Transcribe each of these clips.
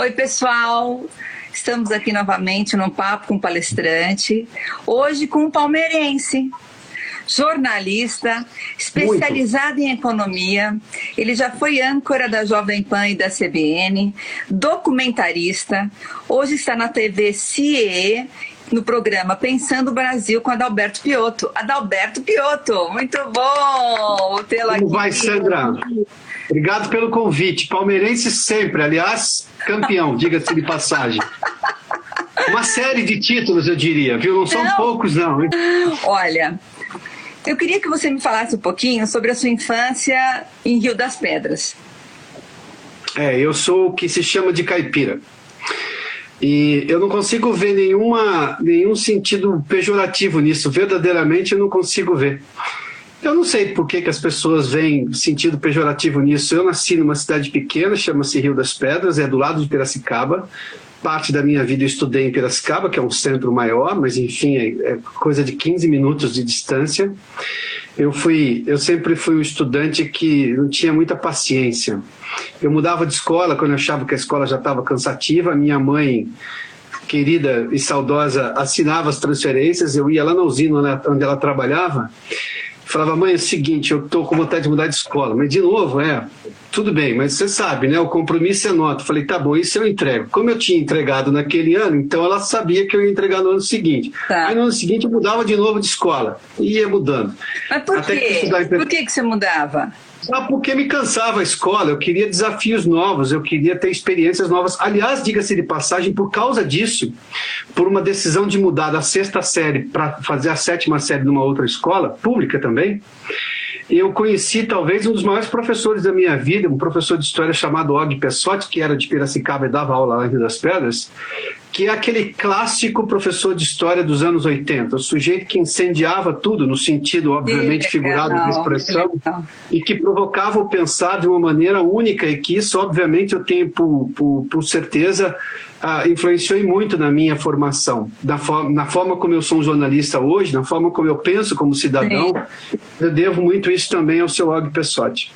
Oi, pessoal. Estamos aqui novamente num papo com palestrante, hoje com um palmeirense, jornalista, especializado em economia. Ele já foi âncora da Jovem Pan e da CBN, documentarista, hoje está na TV CIE, no programa Pensando o Brasil com Adalberto Piotto. Adalberto Piotto, muito bom tê-lo aqui. Como vai, Sandra? Obrigado pelo convite. Palmeirense sempre, aliás, campeão, diga-se de passagem. Uma série de títulos, eu diria, viu? Não são poucos, não. Hein? Olha, eu queria que você me falasse um pouquinho sobre a sua infância em Rio das Pedras. Eu sou o que se chama de caipira. E eu não consigo ver nenhum sentido pejorativo nisso. Verdadeiramente, eu não consigo ver. Eu não sei por que as pessoas veem sentido pejorativo nisso. Eu nasci numa cidade pequena, chama-se Rio das Pedras, é do lado de Piracicaba. Parte da minha vida eu estudei em Piracicaba, que é um centro maior, mas enfim, é coisa de 15 minutos de distância. Eu sempre fui um estudante que não tinha muita paciência. Eu mudava de escola quando eu achava que a escola já estava cansativa. Minha mãe, querida e saudosa, assinava as transferências. Eu ia lá na usina onde ela trabalhava. Falava, mãe, é o seguinte, eu estou com vontade de mudar de escola. Mas, de novo, tudo bem, mas você sabe, né? O compromisso é nota. Falei, tá bom, isso eu entrego. Como eu tinha entregado naquele ano, então ela sabia que eu ia entregar no ano seguinte. Tá. Aí no ano seguinte eu mudava de novo de escola. E ia mudando. Mas por quê? Por que você mudava? Porque me cansava a escola, eu queria desafios novos, eu queria ter experiências novas. Aliás, diga-se de passagem, por causa disso, por uma decisão de mudar da 6ª série para fazer a 7ª série numa outra escola, pública também, eu conheci talvez um dos maiores professores da minha vida, um professor de história chamado Og Pessotti, que era de Piracicaba e dava aula lá em Rio das Pedras, que é aquele clássico professor de história dos anos 80, o sujeito que incendiava tudo, no sentido, obviamente, figurado da expressão, e que provocava o pensar de uma maneira única, e que isso, obviamente, eu tenho por certeza, influenciou muito na minha formação, na forma como eu sou um jornalista hoje, na forma como eu penso como cidadão. Sim. Eu devo muito isso também ao seu Og Pessotti.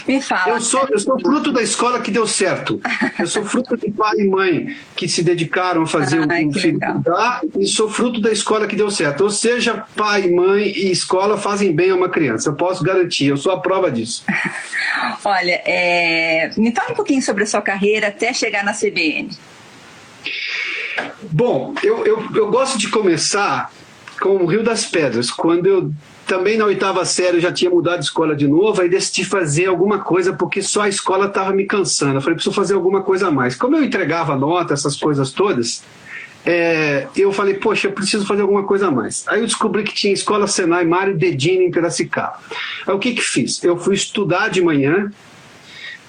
Me fala. Eu sou fruto da escola que deu certo. Eu sou fruto de pai e mãe que se dedicaram a fazer um filho estudar, e sou fruto da escola que deu certo. Ou seja, pai, mãe e escola fazem bem a uma criança. Eu posso garantir, eu sou a prova disso. Olha, me fala um pouquinho sobre a sua carreira até chegar na CBN. Bom, eu gosto de começar com o Rio das Pedras, quando eu também na 8ª série eu já tinha mudado de escola de novo, aí decidi fazer alguma coisa, porque só a escola estava me cansando. Eu falei, preciso fazer alguma coisa a mais. Como eu entregava nota, essas coisas todas, eu falei, poxa, eu preciso fazer alguma coisa a mais. Aí eu descobri que tinha Escola Senai Mário Dedini em Piracicaba. Aí o que fiz? Eu fui estudar de manhã,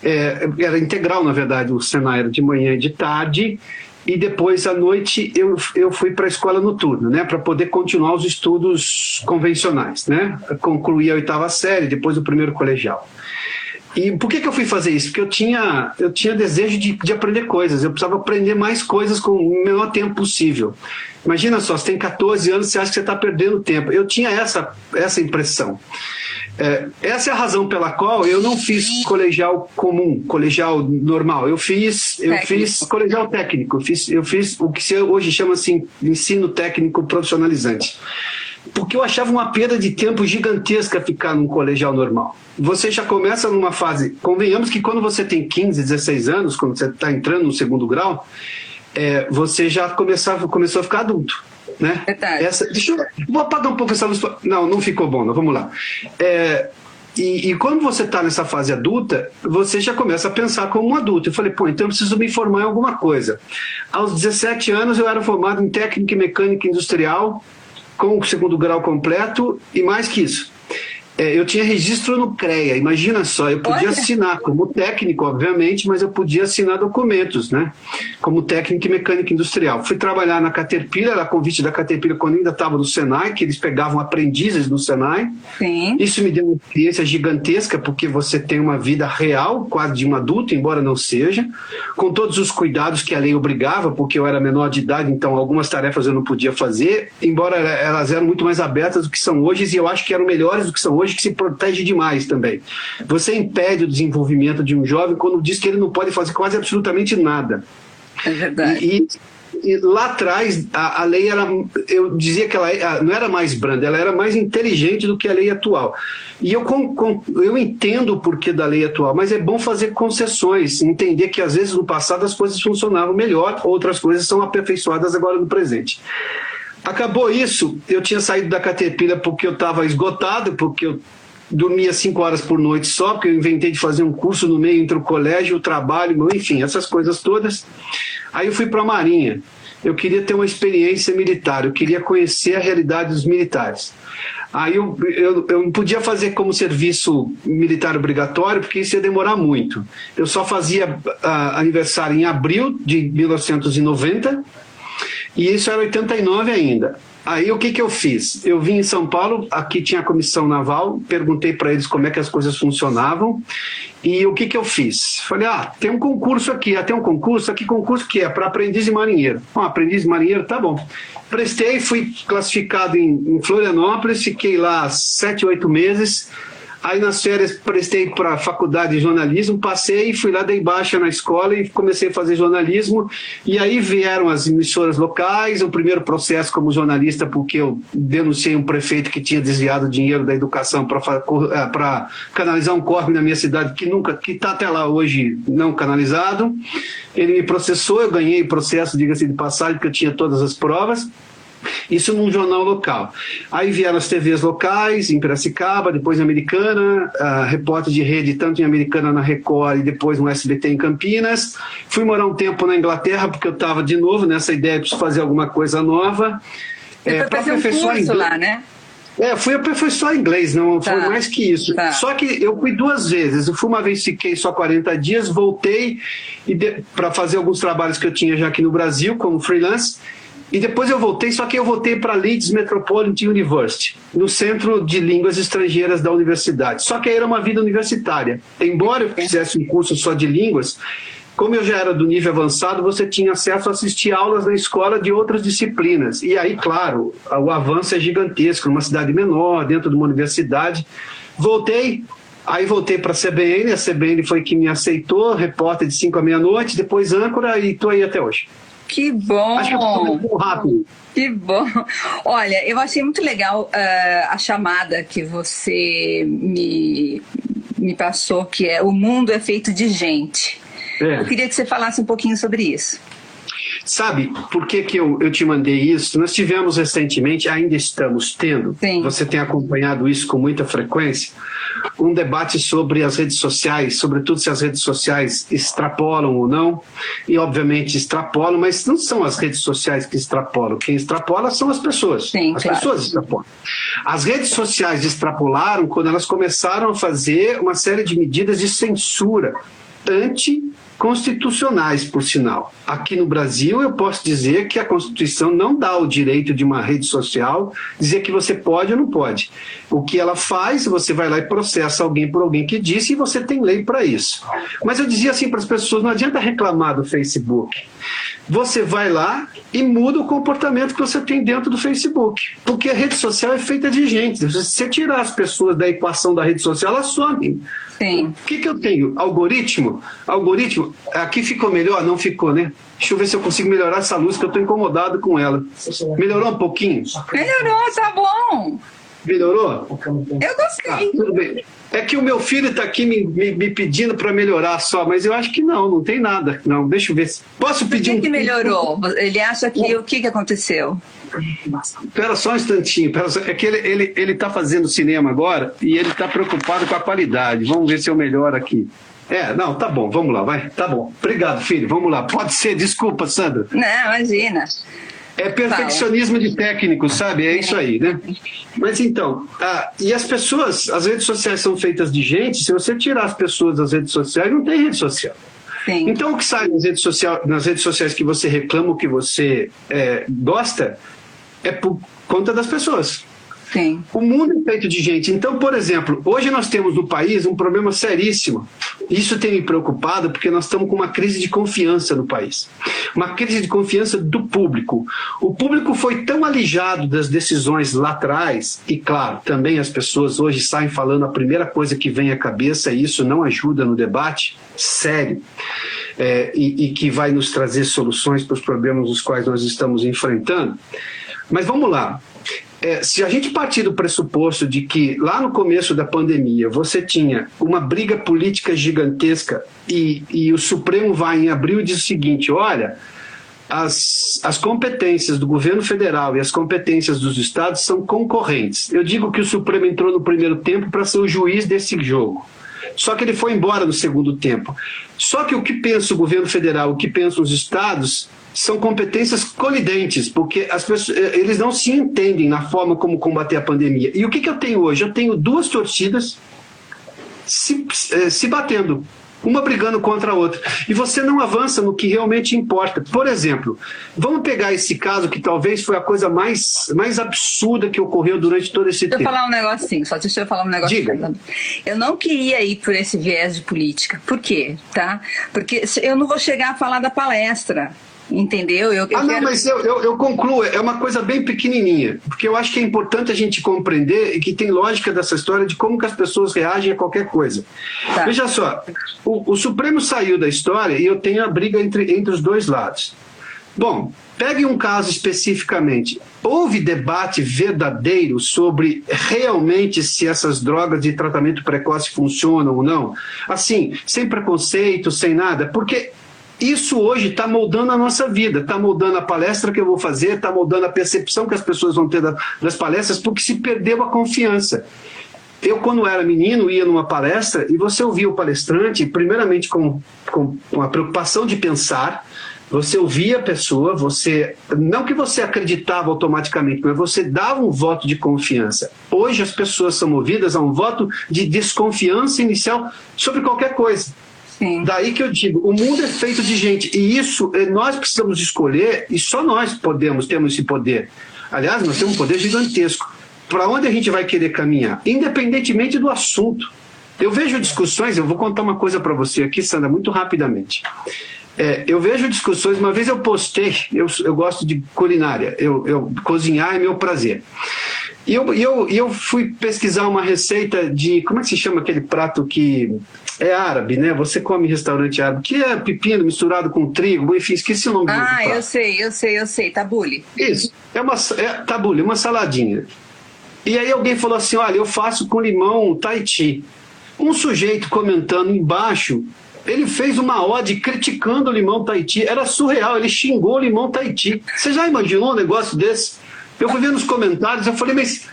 era integral, na verdade, o Senai era de manhã e de tarde, e depois à noite eu fui para a escola noturna, né, para poder continuar os estudos convencionais, né, concluí a 8ª série, depois o primeiro colegial. E por que eu fui fazer isso? Porque eu tinha desejo de aprender coisas, eu precisava aprender mais coisas com o menor tempo possível. Imagina só, você tem 14 anos, você acha que você está perdendo tempo. Eu tinha essa impressão. Essa é a razão pela qual eu não fiz colegial comum, colegial normal. Eu fiz colegial técnico. Eu fiz o que hoje chama-se ensino técnico profissionalizante. Porque eu achava uma perda de tempo gigantesca ficar num colegial normal. Você já começa numa fase... Convenhamos que quando você tem 15, 16 anos, quando você está entrando no 2º grau, você já começou a ficar adulto. Né? Vou apagar um pouco essa luz. Não ficou bom, não, vamos lá. E quando você está nessa fase adulta, você já começa a pensar como um adulto. Eu falei, então eu preciso me formar em alguma coisa. Aos 17 anos eu era formado em técnica e mecânica industrial, com o 2º grau completo, e mais que isso. Eu tinha registro no CREA, imagina só, eu podia assinar como técnico, obviamente, mas eu podia assinar documentos, né? Como técnico e mecânica industrial. Fui trabalhar na Caterpillar, a convite da Caterpillar quando ainda estava no Senai, que eles pegavam aprendizes no Senai. Sim. Isso me deu uma experiência gigantesca, porque você tem uma vida real, quase de um adulto, embora não seja, com todos os cuidados que a lei obrigava, porque eu era menor de idade, então algumas tarefas eu não podia fazer, embora elas eram muito mais abertas do que são hoje, e eu acho que eram melhores do que são hoje, que se protege demais também. Você impede o desenvolvimento de um jovem quando diz que ele não pode fazer quase absolutamente nada. É verdade. E lá atrás, a lei era, eu dizia que ela não era mais branda, ela era mais inteligente do que a lei atual. E eu entendo o porquê da lei atual, mas é bom fazer concessões, entender que às vezes no passado as coisas funcionavam melhor, outras coisas são aperfeiçoadas agora no presente. Acabou isso, eu tinha saído da Caterpillar porque eu estava esgotado, porque eu dormia 5 horas por noite só, porque eu inventei de fazer um curso no meio entre o colégio, o trabalho, enfim, essas coisas todas. Aí eu fui para a Marinha. Eu queria ter uma experiência militar, eu queria conhecer a realidade dos militares. Aí eu não podia fazer como serviço militar obrigatório, porque isso ia demorar muito. Eu só fazia aniversário em abril de 1990, e isso era 89 ainda. Aí o que eu fiz? Eu vim em São Paulo, aqui tinha a comissão naval, perguntei para eles como é que as coisas funcionavam, e o que eu fiz? Falei, tem um concurso aqui, tem um concurso, que concurso que é? Para aprendiz de marinheiro. Aprendiz de marinheiro, tá bom. Prestei, fui classificado em Florianópolis, fiquei lá 7, 8 meses. Aí nas férias prestei para a faculdade de jornalismo, passei, fui lá, dei baixa na escola e comecei a fazer jornalismo. E aí vieram as emissoras locais, o primeiro processo como jornalista, porque eu denunciei um prefeito que tinha desviado dinheiro da educação para canalizar um córrego na minha cidade que está até lá hoje não canalizado. Ele me processou, eu ganhei o processo, diga-se de passagem, porque eu tinha todas as provas. Isso num jornal local. Aí vieram as TVs locais, em Piracicaba, depois em Americana, repórter de rede, tanto em Americana na Record e depois no SBT em Campinas. Fui morar um tempo na Inglaterra, porque eu estava de novo nessa ideia de preciso fazer alguma coisa nova. Para fazer um curso lá, né? Fui aperfeiçoar inglês, não foi mais que isso. Só que eu fui 2 vezes. Eu fui uma vez, fiquei só 40 dias, voltei para fazer alguns trabalhos que eu tinha já aqui no Brasil, como freelance. E depois eu voltei, só que eu voltei para Leeds Metropolitan University, no Centro de Línguas Estrangeiras da universidade. Só que aí era uma vida universitária. Embora eu fizesse um curso só de línguas, como eu já era do nível avançado, você tinha acesso a assistir aulas na escola de outras disciplinas. E aí, claro, o avanço é gigantesco, numa cidade menor, dentro de uma universidade. Voltei para a CBN foi que me aceitou, repórter de 5 à meia-noite, depois âncora, e estou aí até hoje. Que bom! Acho que eu estou muito rápido. Que bom! Olha, eu achei muito legal a chamada que você me passou, que é O Mundo é Feito de Gente. Eu queria que você falasse um pouquinho sobre isso. Sabe por que eu te mandei isso? Nós tivemos recentemente, ainda estamos tendo, você tem acompanhado isso com muita frequência, um debate sobre as redes sociais, sobretudo se as redes sociais extrapolam ou não, e obviamente extrapolam, mas não são as redes sociais que extrapolam, quem extrapola são as pessoas. Pessoas extrapolam. As redes sociais extrapolaram quando elas começaram a fazer uma série de medidas de censura anticonstitucionais, por sinal. Aqui no Brasil, eu posso dizer que a Constituição não dá o direito de uma rede social dizer que você pode ou não pode. O que ela faz, você vai lá e processa alguém por alguém que disse, e você tem lei para isso. Mas eu dizia assim para as pessoas, não adianta reclamar do Facebook. Você vai lá e muda o comportamento que você tem dentro do Facebook. Porque a rede social é feita de gente. Se você tirar as pessoas da equação da rede social, elas somem. Sim. O que eu tenho? Algoritmo? Aqui ficou melhor? Não ficou, né? Deixa eu ver se eu consigo melhorar essa luz, que eu estou incomodado com ela. Melhorou um pouquinho? Melhorou, tá bom. Melhorou? Eu gostei. Tudo bem. É que o meu filho está aqui me pedindo para melhorar só, mas eu acho que não tem nada. Não, deixa eu ver. Posso pedir que melhorou? Ele acha que o que aconteceu? Espera só um instantinho. É que ele está fazendo cinema agora e ele está preocupado com a qualidade. Vamos ver se eu melhoro aqui. Não, tá bom, vamos lá, vai. Tá bom. Obrigado, filho, vamos lá. Pode ser, desculpa, Sandra. Não, imagina. É perfeccionismo de técnico, sabe? É isso aí, né? Mas então, e as pessoas, as redes sociais são feitas de gente, se você tirar as pessoas das redes sociais, não tem rede social. Sim. Então, o que sai nas redes sociais que você reclama, o que você gosta, é por conta das pessoas. Sim. O mundo é feito de gente. Então, por exemplo, hoje nós temos no país um problema seríssimo. Isso tem me preocupado porque nós estamos com uma crise de confiança no país. Uma crise de confiança do público. O público foi tão alijado das decisões lá atrás, e claro, também as pessoas hoje saem falando a primeira coisa que vem à cabeça, e isso não ajuda no debate sério. e que vai nos trazer soluções para os problemas os quais nós estamos enfrentando. Mas vamos lá. Se a gente partir do pressuposto de que lá no começo da pandemia você tinha uma briga política gigantesca e o Supremo vai em abril e diz o seguinte: olha, as competências do governo federal e as competências dos estados são concorrentes. Eu digo que o Supremo entrou no primeiro tempo para ser o juiz desse jogo. Só que ele foi embora no segundo tempo. Só que o que pensa o governo federal, o que pensam os estados, são competências colidentes, porque as pessoas, eles não se entendem na forma como combater a pandemia. E o que eu tenho hoje? Eu tenho duas torcidas se batendo, uma brigando contra a outra. E você não avança no que realmente importa. Por exemplo, vamos pegar esse caso que talvez foi a coisa mais absurda que ocorreu durante todo esse tempo. Deixa eu falar um negocinho, só deixa eu falar um negocinho. Diga. Eu não queria ir por esse viés de política. Por quê? Tá? Porque eu não vou chegar a falar da palestra. Entendeu? Não, mas eu concluo, é uma coisa bem pequenininha, porque eu acho que é importante a gente compreender e que tem lógica dessa história de como que as pessoas reagem a qualquer coisa. Tá. Veja só, o Supremo saiu da história e eu tenho a briga entre os dois lados. Bom, pegue um caso especificamente. Houve debate verdadeiro sobre realmente se essas drogas de tratamento precoce funcionam ou não? Assim, sem preconceito, sem nada, porque isso hoje está moldando a nossa vida, está moldando a palestra que eu vou fazer, está moldando a percepção que as pessoas vão ter das palestras, porque se perdeu a confiança. Eu, quando era menino, ia numa palestra e você ouvia o palestrante, primeiramente com a preocupação de pensar, você ouvia a pessoa, não que você acreditava automaticamente, mas você dava um voto de confiança. Hoje as pessoas são movidas a um voto de desconfiança inicial sobre qualquer coisa. Sim. Daí que eu digo, o mundo é feito de gente, e isso nós precisamos escolher, e só nós temos esse poder. Aliás, nós temos um poder gigantesco. Para onde a gente vai querer caminhar? Independentemente do assunto. Eu vejo discussões, eu vou contar uma coisa para você aqui, Sandra, muito rapidamente. Eu vejo discussões, uma vez eu postei, eu gosto de culinária, cozinhar é meu prazer. E eu fui pesquisar uma receita de, como é que se chama aquele prato que é árabe, né? Você come em restaurante árabe, que é pepino misturado com trigo, enfim, esqueci o nome do prato. Eu sei, tabule. Isso, tabule, uma saladinha. E aí alguém falou assim, olha, eu faço com limão Tahiti. Um sujeito comentando embaixo, ele fez uma ode criticando o limão Tahiti, era surreal, ele xingou o limão Tahiti. Você já imaginou um negócio desse? Eu fui ver nos comentários, eu falei, mas,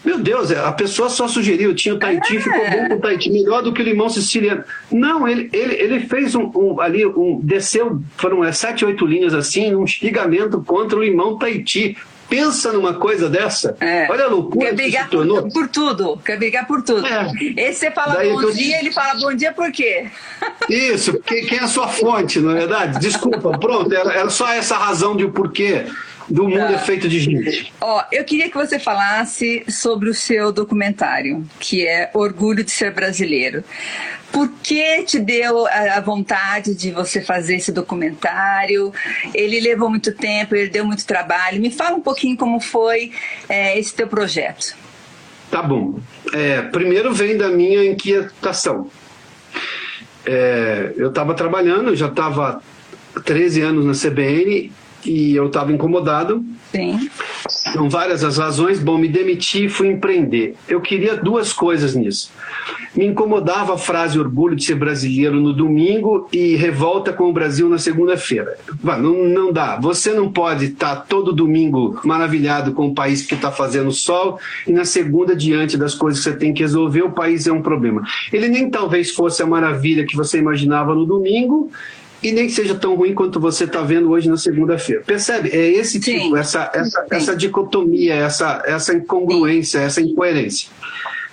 meu Deus, a pessoa só sugeriu, tinha o Tahiti, ficou bom com o Tahiti, melhor do que o limão siciliano. Não, ele fez desceu, foram 7, 8 linhas assim, um xingamento contra o limão Tahiti. Pensa numa coisa dessa. Olha a loucura que se tornou. Quer brigar por tudo. Esse você fala bom dia, ele fala bom dia por quê? Isso, quem é a sua fonte, não é verdade? Desculpa, pronto, era só essa razão de o porquê do mundo é feito de gente. Eu queria que você falasse sobre o seu documentário, que é Orgulho de Ser Brasileiro. Por que te deu a vontade de você fazer esse documentário? Ele levou muito tempo, ele deu muito trabalho. Me fala um pouquinho como foi esse teu projeto. Tá bom. Primeiro vem da minha inquietação. Eu estava trabalhando, já estava 13 anos na CBN, e eu estava incomodado. Sim. São várias as razões. Bom, me demiti e fui empreender. Eu queria duas coisas nisso. Me incomodava a frase orgulho de ser brasileiro no domingo e revolta com o Brasil na segunda-feira. Não dá. Você não pode estar todo domingo maravilhado com o país que está fazendo sol e na segunda, diante das coisas que você tem que resolver, o país é um problema. Ele nem talvez fosse a maravilha que você imaginava no domingo, e nem seja tão ruim quanto você está vendo hoje na segunda-feira. Percebe? É esse tipo, essa dicotomia, essa incongruência, essa incoerência.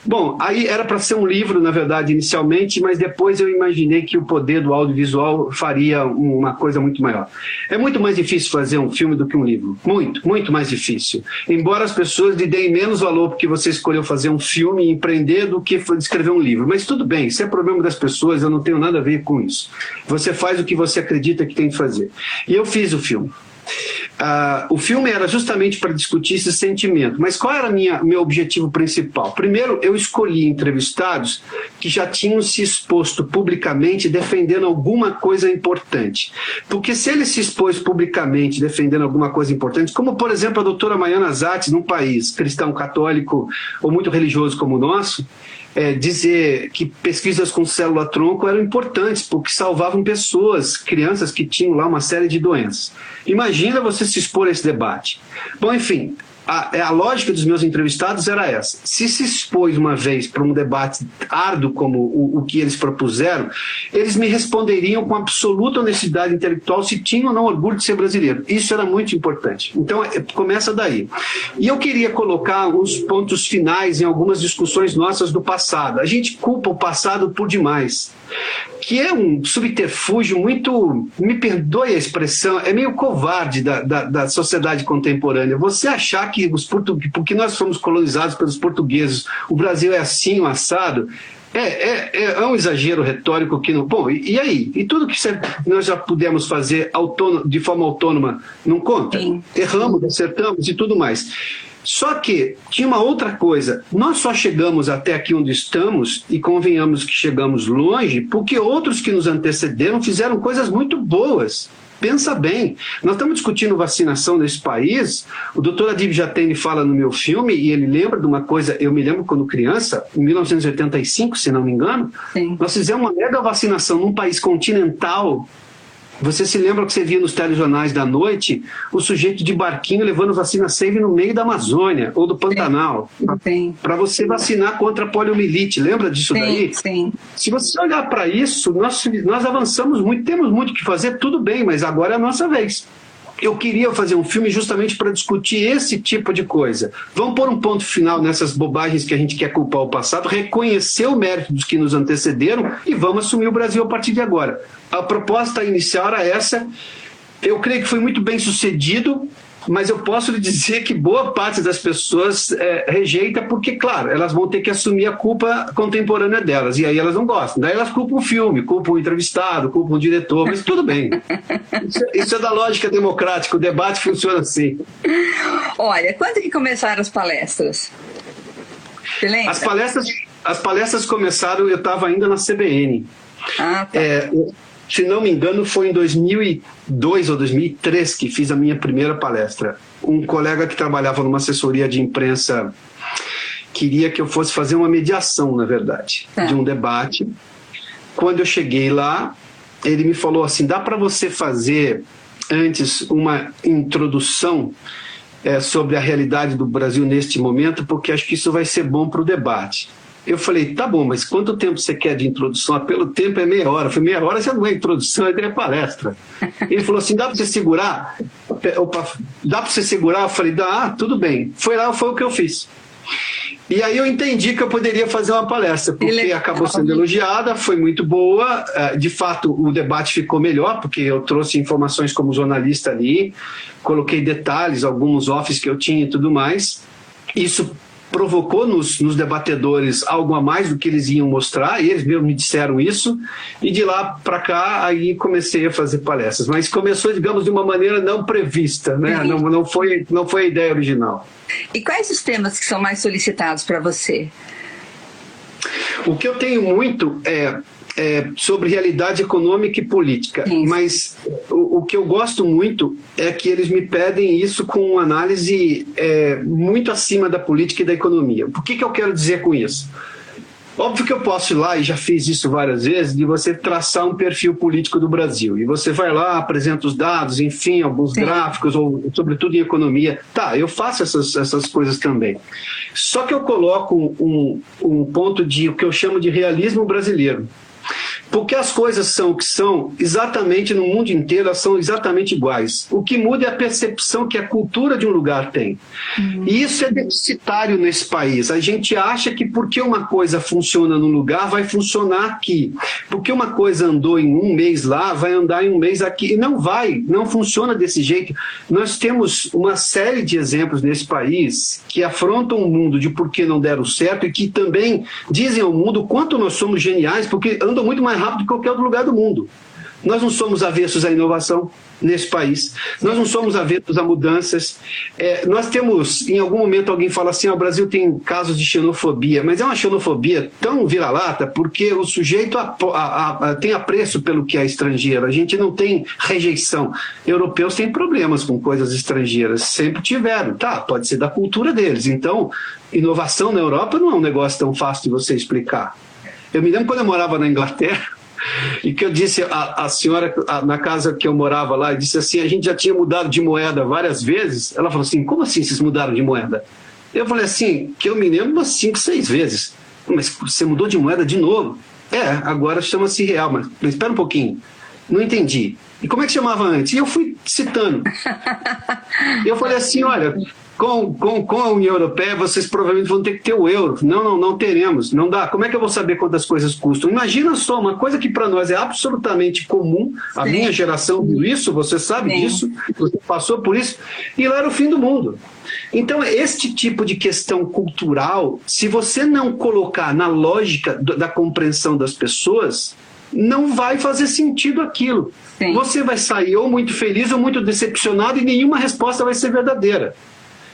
Bom, aí era para ser um livro, na verdade, inicialmente, mas depois eu imaginei que o poder do audiovisual faria uma coisa muito maior. É muito mais difícil fazer um filme do que um livro. Muito, muito mais difícil. Embora as pessoas lhe deem menos valor porque você escolheu fazer um filme e empreender do que escrever um livro. Mas tudo bem, isso é problema das pessoas, eu não tenho nada a ver com isso. Você faz o que você acredita que tem que fazer. E eu fiz o filme. O filme era justamente para discutir esse sentimento, mas qual era meu objetivo principal? Primeiro, eu escolhi entrevistados que já tinham se exposto publicamente defendendo alguma coisa importante, porque se ele se expôs publicamente defendendo alguma coisa importante, como por exemplo a doutora Maiana Zatz, num país cristão católico ou muito religioso como o nosso, dizer que pesquisas com célula-tronco eram importantes, porque salvavam pessoas, crianças que tinham lá uma série de doenças. Imagina você se expor a esse debate. Bom, enfim, a lógica dos meus entrevistados era essa. Se expôs uma vez para um debate árduo como o que eles propuseram, eles me responderiam com absoluta honestidade intelectual se tinham ou não orgulho de ser brasileiro. Isso era muito importante. Então, começa daí. E eu queria colocar uns pontos finais em algumas discussões nossas do passado. A gente culpa o passado por demais, que é um subterfúgio muito, me perdoe a expressão, é meio covarde da sociedade contemporânea. Você achar que porque nós fomos colonizados pelos portugueses, o Brasil é assim, o assado, é um exagero retórico que não... Bom, e aí? E tudo que nós já pudemos fazer de forma autônoma não conta? Sim. Erramos, acertamos e tudo mais. Só que tinha uma outra coisa, nós só chegamos até aqui onde estamos, e convenhamos que chegamos longe, porque outros que nos antecederam fizeram coisas muito boas. Pensa bem, nós estamos discutindo vacinação nesse país, o doutor Adib Jatene fala no meu filme, e ele lembra de uma coisa, eu me lembro quando criança, em 1985, se não me engano, sim, nós fizemos uma mega vacinação num país continental. Você se lembra que você via nos telejornais da noite o sujeito de barquinho levando vacina Save no meio da Amazônia ou do Pantanal, para você vacinar contra a poliomielite. Lembra disso daí? Sim. Se você olhar para isso, nós avançamos muito, temos muito o que fazer, tudo bem, mas agora é a nossa vez. Eu queria fazer um filme justamente para discutir esse tipo de coisa. Vamos pôr um ponto final nessas bobagens que a gente quer culpar o passado, reconhecer o mérito dos que nos antecederam e vamos assumir o Brasil a partir de agora. A proposta inicial era essa. Eu creio que foi muito bem sucedido, mas eu posso lhe dizer que boa parte das pessoas rejeita porque, claro, elas vão ter que assumir a culpa contemporânea delas, e aí elas não gostam. Daí elas culpam o filme, culpam o entrevistado, culpam o diretor, mas tudo bem. Isso é da lógica democrática, o debate funciona assim. Olha, quando que começaram as palestras? Você lembra? As palestras começaram, eu estava ainda na CBN. Ah, tá. Se não me engano, foi em 2002 ou 2003 que fiz a minha primeira palestra. Um colega que trabalhava numa assessoria de imprensa queria que eu fosse fazer uma mediação, na verdade, de um debate. Quando eu cheguei lá, ele me falou assim, dá para você fazer antes uma introdução sobre a realidade do Brasil neste momento, porque acho que isso vai ser bom para o debate. Eu falei, tá bom, mas quanto tempo você quer de introdução? Pelo tempo é meia hora. Eu falei, meia hora já não é introdução, é palestra. Ele falou assim, dá para você segurar? Dá para você segurar? Eu falei, dá, tudo bem. Foi o que eu fiz. E aí eu entendi que eu poderia fazer uma palestra, porque acabou sendo elogiada, foi muito boa. De fato, o debate ficou melhor, porque eu trouxe informações como jornalista ali, coloquei detalhes, alguns offs que eu tinha e tudo mais. Isso provocou nos debatedores algo a mais do que eles iam mostrar, e eles mesmo me disseram isso, e de lá para cá aí comecei a fazer palestras, mas começou, digamos, de uma maneira não prevista, né? Não foi a ideia original. E quais os temas que são mais solicitados para você? O que eu tenho muito é sobre realidade econômica e política, mas o que eu gosto muito é que eles me pedem isso com uma análise muito acima da política e da economia. O que eu quero dizer com isso? Óbvio que eu posso ir lá, e já fiz isso várias vezes, de você traçar um perfil político do Brasil. E você vai lá, apresenta os dados, enfim, alguns gráficos, ou sobretudo em economia. Tá, eu faço essas coisas também. Só que eu coloco um ponto de o que eu chamo de realismo brasileiro. Porque as coisas são o que são, exatamente no mundo inteiro, elas são exatamente iguais. O que muda é a percepção que a cultura de um lugar tem. E isso é deficitário nesse país. A gente acha que porque uma coisa funciona num lugar, vai funcionar aqui. Porque uma coisa andou em um mês lá, vai andar em um mês aqui. E não vai, não funciona desse jeito. Nós temos uma série de exemplos nesse país que afrontam o mundo de por que não deram certo e que também dizem ao mundo o quanto nós somos geniais, porque andam muito mais rápido que qualquer outro lugar do mundo. Nós não somos avessos à inovação nesse país. Nós não somos avessos a mudanças. Nós temos, em algum momento alguém fala assim, o Brasil tem casos de xenofobia, mas é uma xenofobia tão vira-lata porque o sujeito tem apreço pelo que é estrangeiro. A gente não tem rejeição. Europeus têm problemas com coisas estrangeiras, sempre tiveram. Tá, pode ser da cultura deles. Então, inovação na Europa não é um negócio tão fácil de você explicar. Eu me lembro quando eu morava na Inglaterra, e que eu disse à senhora, na casa que eu morava lá, eu disse assim, a gente já tinha mudado de moeda várias vezes. Ela falou assim, como assim vocês mudaram de moeda? Eu falei assim, que eu me lembro umas 5, 6 vezes. Mas você mudou de moeda de novo? Agora chama-se real, mas espera um pouquinho. Não entendi. E como é que chamava antes? E eu fui citando. Eu falei assim, olha, com a União Europeia, vocês provavelmente vão ter que ter o euro. Não teremos. Não dá. Como é que eu vou saber quantas coisas custam? Imagina só, uma coisa que para nós é absolutamente comum. Sim. A minha geração viu isso, você sabe Sim. disso, você passou por isso, e lá era o fim do mundo. Então, este tipo de questão cultural, se você não colocar na lógica da compreensão das pessoas, não vai fazer sentido aquilo. Sim. Você vai sair ou muito feliz ou muito decepcionado e nenhuma resposta vai ser verdadeira.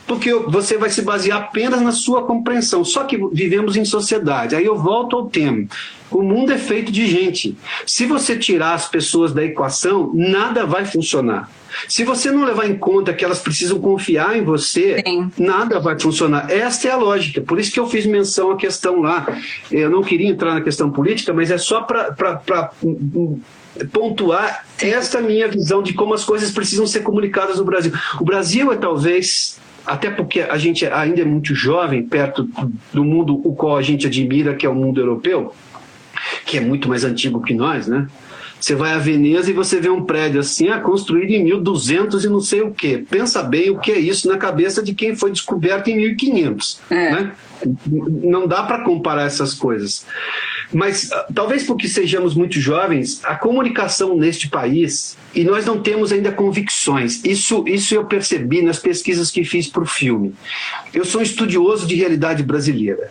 Porque você vai se basear apenas na sua compreensão. Só que vivemos em sociedade. Aí eu volto ao tema. O mundo é feito de gente. Se você tirar as pessoas da equação, nada vai funcionar. Se você não levar em conta que elas precisam confiar em você, Sim. nada vai funcionar. Esta é a lógica. Por isso que eu fiz menção à questão lá. Eu não queria entrar na questão política, mas é só para pontuar esta minha visão de como as coisas precisam ser comunicadas no Brasil. O Brasil é talvez... Até porque a gente ainda é muito jovem, perto do mundo o qual a gente admira, que é o mundo europeu, que é muito mais antigo que nós, né? Você vai a Veneza e você vê um prédio assim, construído em 1200 e não sei o quê. Pensa bem o que é isso na cabeça de quem foi descoberto em 1500. Né? Não dá para comparar essas coisas. Mas talvez porque sejamos muito jovens, a comunicação neste país, e nós não temos ainda convicções. Isso eu percebi nas pesquisas que fiz para o filme. Eu sou um estudioso de realidade brasileira.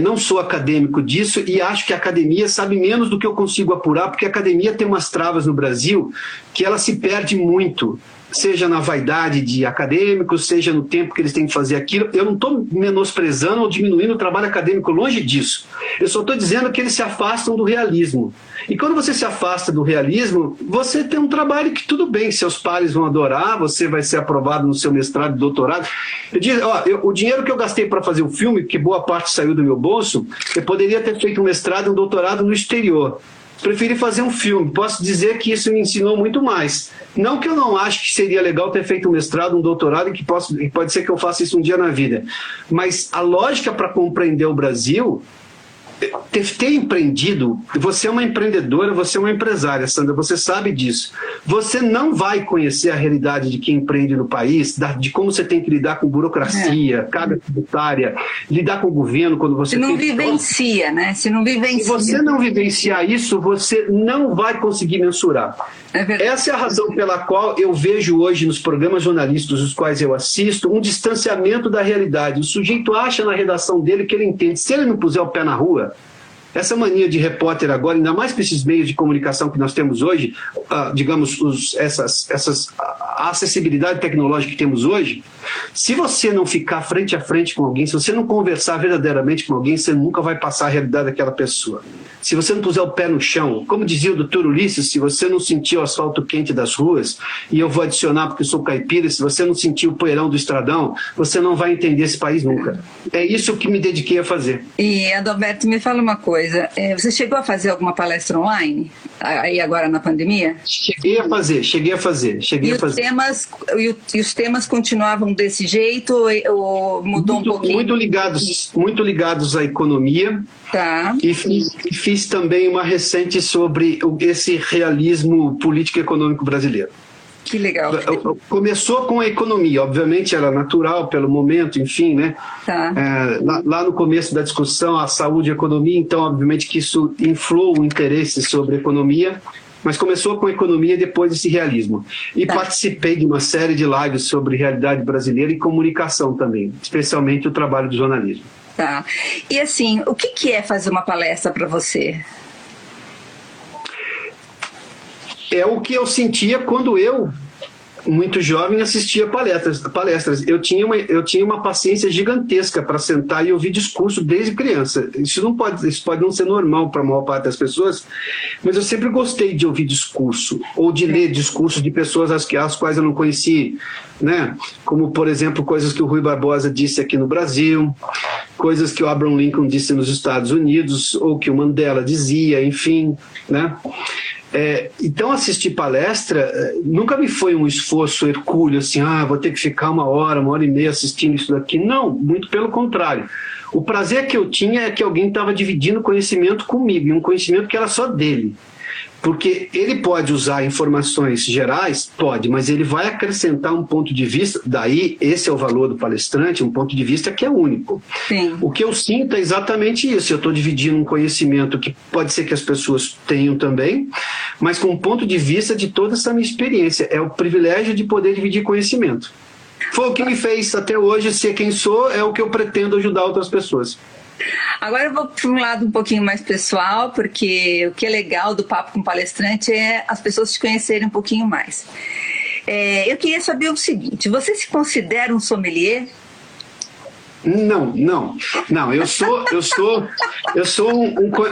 Não sou acadêmico disso e acho que a academia sabe menos do que eu consigo apurar, porque a academia tem umas travas no Brasil que ela se perde muito, seja na vaidade de acadêmicos, seja no tempo que eles têm que fazer aquilo. Eu não estou menosprezando ou diminuindo o trabalho acadêmico, longe disso. Eu só estou dizendo que eles se afastam do realismo. E quando você se afasta do realismo, você tem um trabalho que tudo bem, seus pares vão adorar, você vai ser aprovado no seu mestrado e doutorado. Eu digo, o dinheiro que eu gastei para fazer o filme, que boa parte saiu do meu bolso, eu poderia ter feito um mestrado e um doutorado no exterior. Preferi fazer um filme. Posso dizer que isso me ensinou muito mais. Não que eu não acho que seria legal ter feito um mestrado, um doutorado, e pode ser que eu faça isso um dia na vida. Mas a lógica para compreender o Brasil... Ter empreendido, você é uma empreendedora, você é uma empresária, Sandra, você sabe disso. Você não vai conhecer a realidade de quem empreende no país, de como você tem que lidar com burocracia, carga tributária, lidar com o governo quando você não vivencia, né? Se não vivencia. Se você não vivenciar isso, você não vai conseguir mensurar. Essa é a razão pela qual eu vejo hoje nos programas jornalísticos os quais eu assisto um distanciamento da realidade. O sujeito acha na redação dele que ele entende. Se ele não puser o pé na rua, essa mania de repórter agora, ainda mais com esses meios de comunicação que nós temos hoje, digamos, a acessibilidade tecnológica que temos hoje, se você não ficar frente a frente com alguém, se você não conversar verdadeiramente com alguém, você nunca vai passar a realidade daquela pessoa. Se você não puser o pé no chão, como dizia o Dr. Ulisses, se você não sentir o asfalto quente das ruas, e eu vou adicionar porque eu sou caipira, se você não sentir o poeirão do estradão, você não vai entender esse país nunca. É isso que me dediquei a fazer. E, Adalberto, me fala uma coisa, você chegou a fazer alguma palestra online, aí agora na pandemia? Cheguei a fazer. E os temas continuavam desse jeito ou mudou um pouquinho? Muito ligados à economia. Tá. E fiz também uma recente sobre esse realismo político e econômico brasileiro. Que legal. Começou com a economia, obviamente era natural pelo momento, enfim, né? Tá. Lá no começo da discussão, a saúde e a economia, então obviamente que isso inflou o interesse sobre a economia, mas começou com a economia e depois esse realismo. E participei de uma série de lives sobre realidade brasileira e comunicação também, especialmente o trabalho do jornalismo. Tá. E assim, o que é fazer uma palestra para você? é o que eu sentia quando eu, muito jovem, assistia palestras. Eu tinha uma paciência gigantesca para sentar e ouvir discurso desde criança. Isso pode não ser normal para a maior parte das pessoas, mas eu sempre gostei de ouvir discurso, ou de ler discursos de pessoas às quais eu não conheci, né? Como, por exemplo, coisas que o Rui Barbosa disse aqui no Brasil, coisas que o Abraham Lincoln disse nos Estados Unidos, ou que o Mandela dizia, enfim, né? Então, assistir palestra nunca me foi um esforço hercúleo, assim, vou ter que ficar 1 hora, 1 hora e meia assistindo isso daqui. Não, muito pelo contrário. O prazer que eu tinha é que alguém estava dividindo conhecimento comigo, e um conhecimento que era só dele. Porque ele pode usar informações gerais, pode, mas ele vai acrescentar um ponto de vista, daí esse é o valor do palestrante, um ponto de vista que é único. Sim. O que eu sinto é exatamente isso, eu estou dividindo um conhecimento que pode ser que as pessoas tenham também, mas com um ponto de vista de toda essa minha experiência, é o privilégio de poder dividir conhecimento. Foi o que me fez até hoje ser quem sou, é o que eu pretendo ajudar outras pessoas. Agora eu vou para um lado um pouquinho mais pessoal, porque o que é legal do Papo com Palestrante é as pessoas te conhecerem um pouquinho mais. Eu queria saber o seguinte, você se considera um sommelier? Não. Eu sou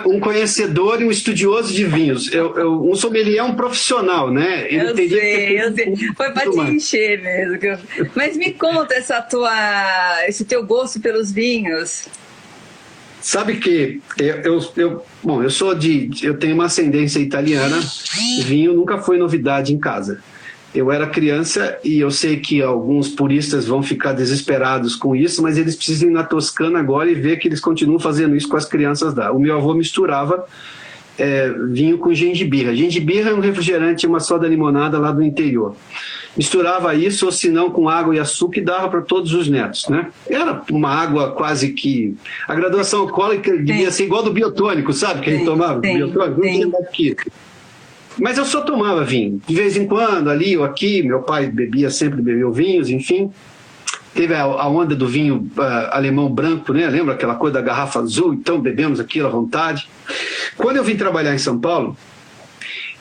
um conhecedor e um estudioso de vinhos. Um sommelier é um profissional, né? Eu sei. Foi para te encher mesmo. Mas me conta esse teu gosto pelos vinhos. Sabe que eu tenho uma ascendência italiana, vinho nunca foi novidade em casa. Eu era criança e eu sei que alguns puristas vão ficar desesperados com isso, mas eles precisam ir na Toscana agora e ver que eles continuam fazendo isso com as crianças lá. O meu avô misturava vinho com gengibirra. Gengibirra é um refrigerante, uma soda limonada lá do interior. Misturava isso, ou se não, com água e açúcar e dava para todos os netos, né? Era uma água quase que... A graduação alcoólica devia ser igual do biotônico, sabe? Que a gente tomava biotônico, não tinha mais que isso. Mas eu só tomava vinho. De vez em quando, ali ou aqui, meu pai sempre bebeu vinhos, enfim. Teve a onda do vinho alemão branco, né? Lembra aquela coisa da garrafa azul? Então bebemos aquilo à vontade. Quando eu vim trabalhar em São Paulo,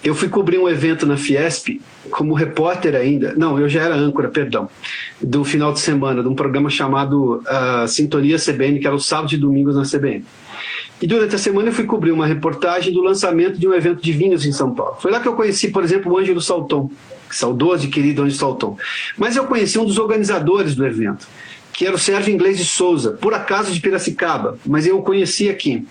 eu fui cobrir um evento na Fiesp como repórter ainda. Não, eu já era âncora, perdão, do final de semana, de um programa chamado Sintonia CBN, que era os sábados e domingos na CBN. E durante a semana eu fui cobrir uma reportagem do lançamento de um evento de vinhos em São Paulo. Foi lá que eu conheci, por exemplo, o Ângelo Salton, saudoso e querido Ângelo Salton. Mas eu conheci um dos organizadores do evento, que era o Sérgio Inglês de Souza, por acaso de Piracicaba, mas eu o conheci aqui.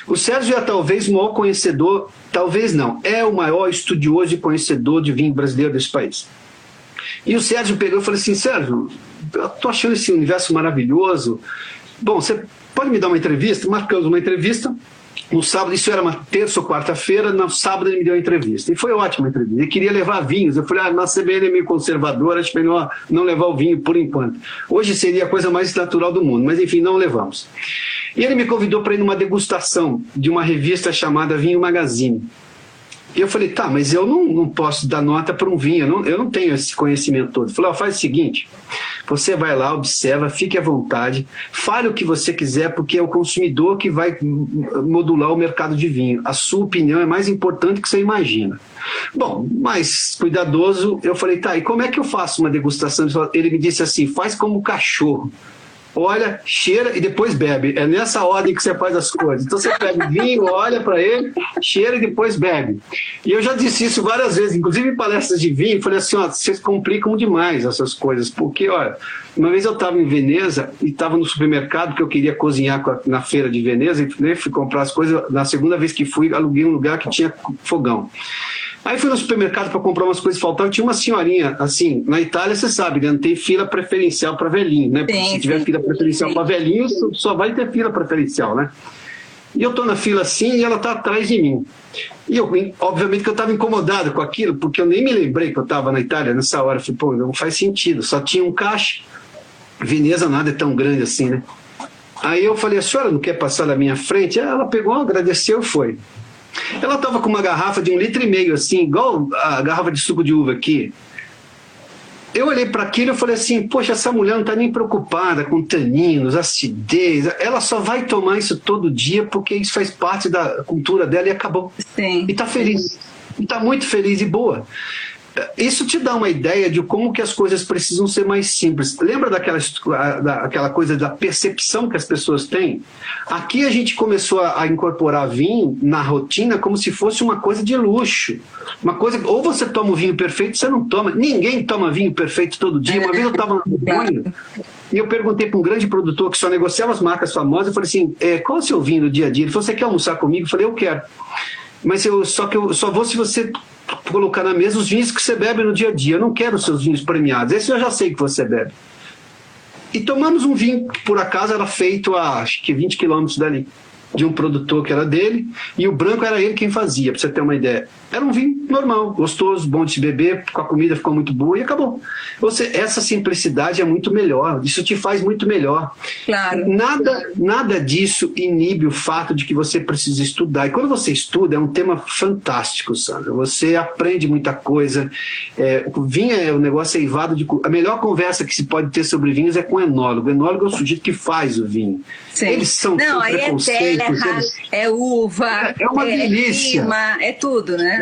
O Sérgio é talvez o maior conhecedor, talvez não, é o maior estudioso e conhecedor de vinho brasileiro desse país. E o Sérgio pegou e falou assim, Sérgio, eu estou achando esse universo maravilhoso, bom, você pode me dar uma entrevista? Marcamos uma entrevista, no sábado, isso era uma terça ou quarta-feira, no sábado ele me deu uma entrevista, e foi ótima a entrevista, ele queria levar vinhos, eu falei, na CBN é meio conservadora, acho melhor não levar o vinho por enquanto, hoje seria a coisa mais natural do mundo, mas enfim, não levamos. E ele me convidou para ir numa degustação de uma revista chamada Vinho Magazine. E eu falei, tá, mas eu não posso dar nota para um vinho, eu não tenho esse conhecimento todo. Ele falou, faz o seguinte, você vai lá, observa, fique à vontade, fale o que você quiser, porque é o consumidor que vai modular o mercado de vinho. A sua opinião é mais importante do que você imagina. Bom, mais cuidadoso, eu falei, tá, e como é que eu faço uma degustação? Ele me disse assim, faz como cachorro. Olha, cheira e depois bebe. É nessa ordem que você faz as coisas. Então você pega o vinho, olha para ele, cheira e depois bebe. E eu já disse isso várias vezes, inclusive em palestras de vinho, falei assim, vocês complicam demais essas coisas, porque, olha, uma vez eu estava em Veneza e estava no supermercado que eu queria cozinhar na feira de Veneza e fui comprar as coisas. Na segunda vez que fui, aluguei um lugar que tinha fogão. Aí fui no supermercado para comprar umas coisas que faltavam. Tinha uma senhorinha, assim, na Itália, você sabe, né? Não tem fila preferencial para velhinho, né? Porque se tiver fila preferencial para velhinho, só vai ter fila preferencial, né? E eu estou na fila assim e ela está atrás de mim. E eu, obviamente que eu estava incomodado com aquilo, porque eu nem me lembrei que eu estava na Itália nessa hora. Eu falei, pô, não faz sentido, só tinha um caixa. Veneza nada é tão grande assim, né? Aí eu falei, a senhora não quer passar na minha frente? Ela pegou, agradeceu e foi. Ela estava com uma garrafa de 1,5 litro, assim, igual a garrafa de suco de uva aqui. Eu olhei para aquilo e falei assim, poxa, essa mulher não está nem preocupada com taninos, acidez, ela só vai tomar isso todo dia porque isso faz parte da cultura dela e acabou. Sim. E está feliz. e está muito feliz e boa. Isso te dá uma ideia de como que as coisas precisam ser mais simples. Lembra daquela coisa da percepção que as pessoas têm? Aqui a gente começou a incorporar vinho na rotina como se fosse uma coisa de luxo. Uma coisa, ou você toma o vinho perfeito, você não toma. Ninguém toma vinho perfeito todo dia. Uma vez eu estava no banho e eu perguntei para um grande produtor que só negociava as marcas famosas, eu falei assim, qual é o seu vinho no dia a dia? Ele falou, você quer almoçar comigo? Eu falei, eu quero. Mas eu só vou se você colocar na mesa os vinhos que você bebe no dia a dia. Eu não quero os seus vinhos premiados. Esse eu já sei que você bebe. E tomamos um vinho que, por acaso, era feito a, acho que 20 quilômetros dali, de um produtor que era dele, e o branco era ele quem fazia, para você ter uma ideia. Era um vinho normal, gostoso, bom de se beber, com a comida ficou muito boa e acabou. Essa simplicidade é muito melhor, isso te faz muito melhor. Claro. Nada disso inibe o fato de que você precisa estudar. E quando você estuda, é um tema fantástico, Sandra. Você aprende muita coisa. O vinho é um negócio eivado de... A melhor conversa que se pode ter sobre vinhos é com o enólogo. O enólogo é o sujeito que faz o vinho. Sim. Eles são preconceitos. É uva, é uma delícia. Clima, é tudo, né?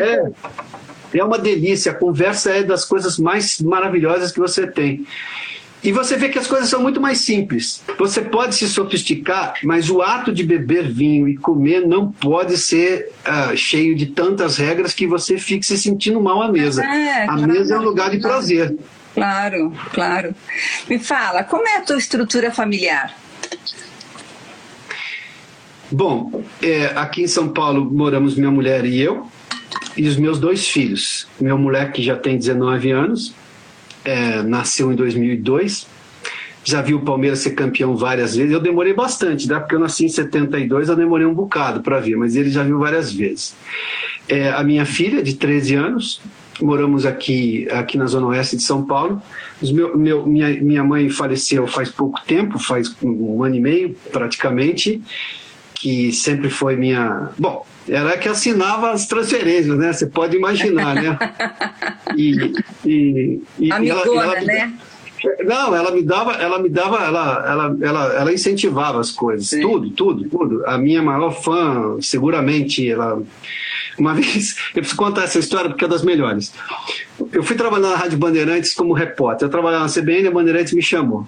É uma delícia. A conversa é das coisas mais maravilhosas que você tem. E você vê que as coisas são muito mais simples. Você pode se sofisticar, mas o ato de beber vinho e comer não pode ser cheio de tantas regras que você fique se sentindo mal à mesa. A mesa é um lugar de prazer. Claro, claro. Me fala, como é a tua estrutura familiar? Bom, aqui em São Paulo moramos minha mulher e eu, e os meus 2 filhos. Meu moleque já tem 19 anos, nasceu em 2002, já viu o Palmeiras ser campeão várias vezes. Eu demorei bastante, né? Porque eu nasci em 72, eu demorei um bocado para ver, mas ele já viu várias vezes. A minha filha, de 13 anos, moramos aqui na Zona Oeste de São Paulo. Minha mãe faleceu faz pouco tempo, faz 1 ano e meio praticamente, que sempre foi minha... Bom, era que assinava as transferências, né? Você pode imaginar, né? Amigona, né? Não, ela incentivava as coisas. Sim. Tudo. A minha maior fã, seguramente, uma vez, eu preciso contar essa história porque é das melhores. Eu fui trabalhar na Rádio Bandeirantes como repórter. Eu trabalhava na CBN, a Bandeirantes me chamou.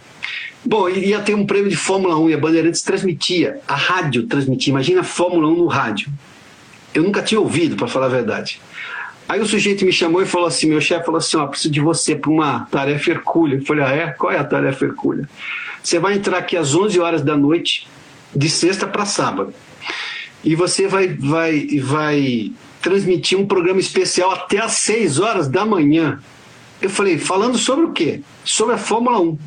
Bom, ia ter um prêmio de Fórmula 1 e a Bandeirantes transmitia, a rádio transmitia, imagina a Fórmula 1 no rádio. Eu nunca tinha ouvido, para falar a verdade. Aí o sujeito me chamou e falou assim, meu chefe falou assim, preciso de você para uma tarefa hercúlea. Eu falei, qual é a tarefa hercúlea? Você vai entrar aqui às 11 horas da noite, de sexta para sábado, e você vai transmitir um programa especial até às 6 horas da manhã. Eu falei, falando sobre o quê? Sobre a Fórmula 1.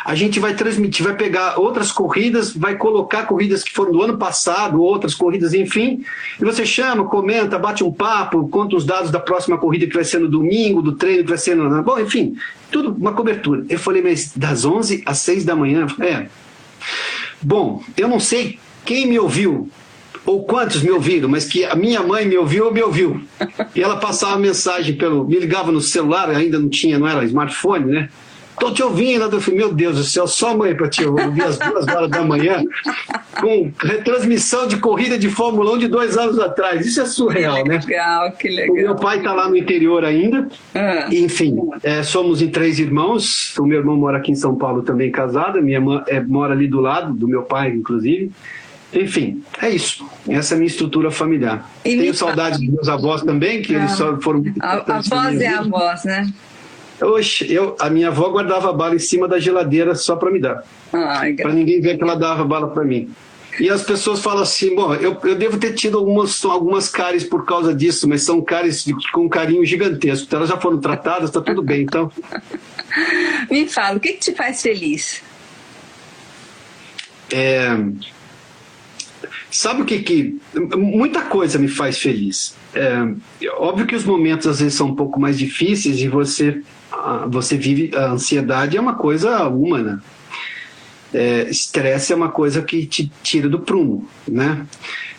A gente vai transmitir, vai pegar outras corridas, vai colocar corridas que foram do ano passado, outras corridas, enfim, e você chama, comenta, bate um papo, conta os dados da próxima corrida que vai ser no domingo, do treino que vai ser no... Bom, enfim, tudo uma cobertura. Eu falei, mas das 11 às 6 da manhã? Bom, eu não sei quem me ouviu, ou quantos me ouviram, mas que a minha mãe me ouviu. E ela passava mensagem me ligava no celular, ainda não era smartphone, né? Estou te ouvindo, eu falei, meu Deus do céu, só mãe para te ouvir às 2 horas da manhã, com retransmissão de corrida de Fórmula 1 de 2 anos atrás. Isso é surreal, né? Que legal. O meu pai está lá no interior ainda. Enfim, somos em 3 irmãos. O meu irmão mora aqui em São Paulo também, casado. Minha irmã mora ali do lado, do meu pai, inclusive. Enfim, é isso. Essa é a minha estrutura familiar. Tenho saudade dos meus avós também, que eles só foram... A voz é a voz, né? Oxe, a minha avó guardava bala em cima da geladeira só para me dar. Para ninguém ver que ela dava bala para mim. E as pessoas falam assim, bom, eu devo ter tido algumas cáries por causa disso, mas são cáries com um carinho gigantesco. Então elas já foram tratadas, está tudo bem. Então... Me fala, o que te faz feliz? Sabe o que muita coisa me faz feliz. Óbvio que os momentos às vezes são um pouco mais difíceis e você vive, a ansiedade é uma coisa humana. Estresse é uma coisa que te tira do prumo, né?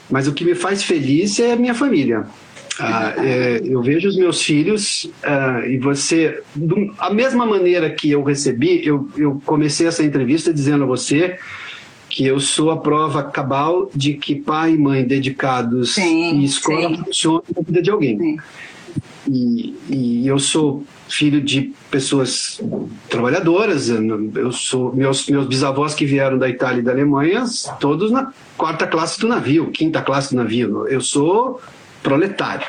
Mas o que me faz feliz é a minha família. Eu vejo os meus filhos e você, a mesma maneira que eu recebi, eu comecei essa entrevista dizendo a você que eu sou a prova cabal de que pai e mãe dedicados sim, e escola funcionam na vida de alguém. Sim. E eu sou filho de pessoas trabalhadoras. Eu sou meus bisavós que vieram da Itália e da Alemanha, todos na 4ª classe do navio, 5ª classe do navio. Eu sou proletário.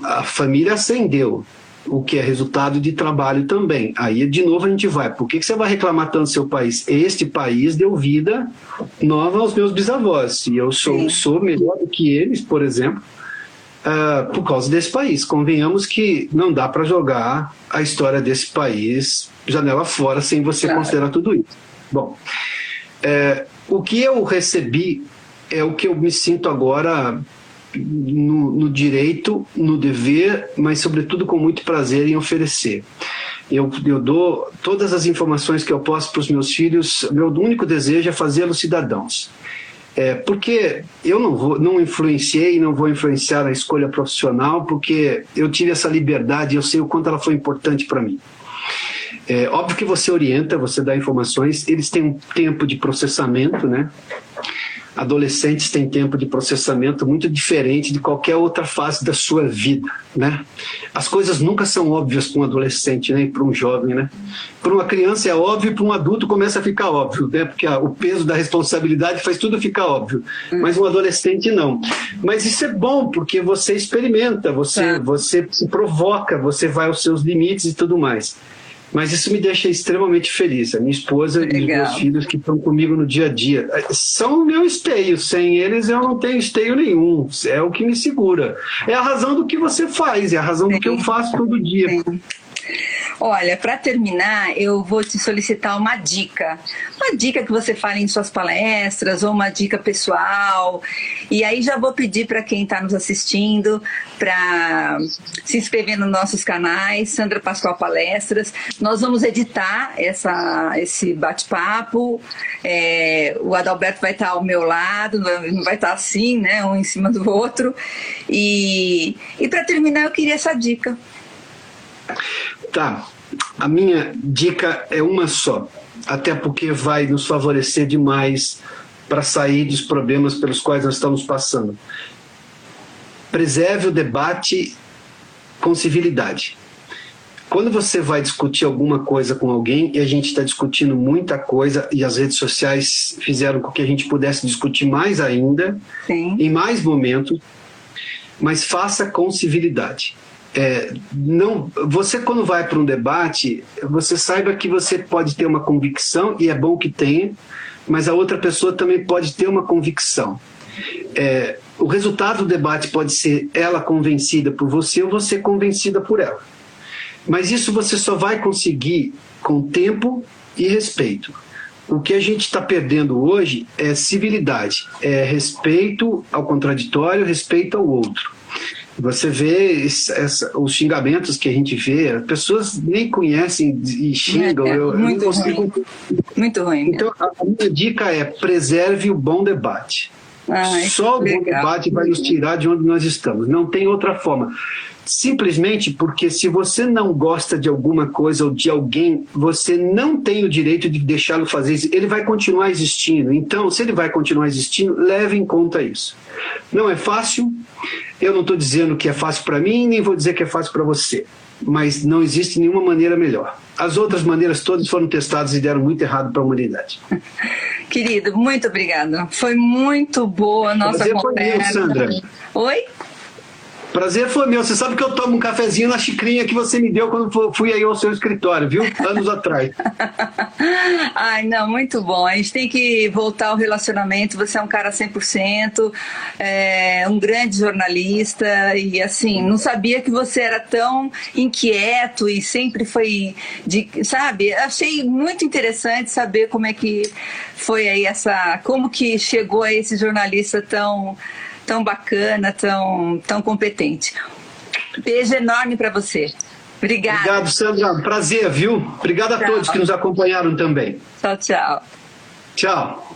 A família ascendeu, o que é resultado de trabalho também. Aí, de novo, a gente vai. Por que você vai reclamar tanto do seu país? Este país deu vida nova aos meus bisavós. E eu sou melhor do que eles, por exemplo, por causa desse país. Convenhamos que não dá para jogar a história desse país janela fora sem você considerar tudo isso. Bom, o que eu recebi é o que eu me sinto agora no direito, no dever, mas sobretudo com muito prazer em oferecer. Eu dou todas as informações que eu posso para os meus filhos. Meu único desejo é fazê-los cidadãos. Porque eu não influenciei e não vou influenciar a escolha profissional, porque eu tive essa liberdade, eu sei o quanto ela foi importante para mim. Óbvio que você orienta, você dá informações, eles têm um tempo de processamento, né? Adolescentes têm tempo de processamento muito diferente de qualquer outra fase da sua vida, né? As coisas nunca são óbvias para um adolescente, nem para um jovem, né? Para uma criança é óbvio e para um adulto começa a ficar óbvio, né? Porque o peso da responsabilidade faz tudo ficar óbvio, mas um adolescente não. Mas isso é bom, porque você experimenta, você se provoca, você vai aos seus limites e tudo mais. Mas isso me deixa extremamente feliz. A minha esposa e os meus filhos que estão comigo no dia a dia são o meu esteio. Sem eles eu não tenho esteio nenhum. É o que me segura. É a razão do que você faz, é a razão do que eu faço todo dia. Sim. Olha, para terminar, eu vou te solicitar uma dica. Uma dica que você fale em suas palestras ou uma dica pessoal. E aí já vou pedir para quem está nos assistindo para se inscrever nos nossos canais, Sandra Pascoal Palestras. Nós vamos editar esse bate-papo. O Adalberto vai estar ao meu lado, não vai estar assim, né, um em cima do outro. E para terminar, eu queria essa dica. Tá, a minha dica é uma só, até porque vai nos favorecer demais para sair dos problemas pelos quais nós estamos passando. Preserve o debate com civilidade. Quando você vai discutir alguma coisa com alguém, e a gente está discutindo muita coisa, e as redes sociais fizeram com que a gente pudesse discutir mais ainda, Sim. Em mais momentos, mas faça com civilidade. Você, quando vai para um debate, você saiba que você pode ter uma convicção, e é bom que tenha, mas a outra pessoa também pode ter uma convicção. O resultado do debate pode ser ela convencida por você ou você convencida por ela. Mas isso você só vai conseguir com tempo e respeito. O que a gente está perdendo hoje é civilidade, é respeito ao contraditório, respeito ao outro. Você vê os xingamentos que a gente vê, as pessoas nem conhecem e xingam. Muito ruim. Muito ruim. Então, a minha dica é: preserve o bom debate. Só o bom debate vai nos tirar de onde nós estamos. Não tem outra forma. Simplesmente porque se você não gosta de alguma coisa ou de alguém, você não tem o direito de deixá-lo fazer isso. Ele vai continuar existindo. Então, se ele vai continuar existindo, leve em conta isso. Não é fácil. Eu não estou dizendo que é fácil para mim, nem vou dizer que é fácil para você. Mas não existe nenhuma maneira melhor. As outras maneiras todas foram testadas e deram muito errado para a humanidade. Querido, muito obrigada. Foi muito boa a nossa conversa. Prazer foi meu, Sandra. Oi? Prazer foi meu. Você sabe que eu tomo um cafezinho na xicrinha que você me deu quando fui aí ao seu escritório, viu? Anos atrás. Ai, não, muito bom. A gente tem que voltar ao relacionamento. Você é um cara 100%, um grande jornalista e, assim, não sabia que você era tão inquieto e sempre foi, sabe? Achei muito interessante saber como é que foi aí como que chegou a esse jornalista tão bacana, tão competente. Beijo enorme para você. Obrigada. Obrigado, Sandra. Prazer, viu? Obrigado a todos que nos acompanharam também. Tchau, tchau. Tchau.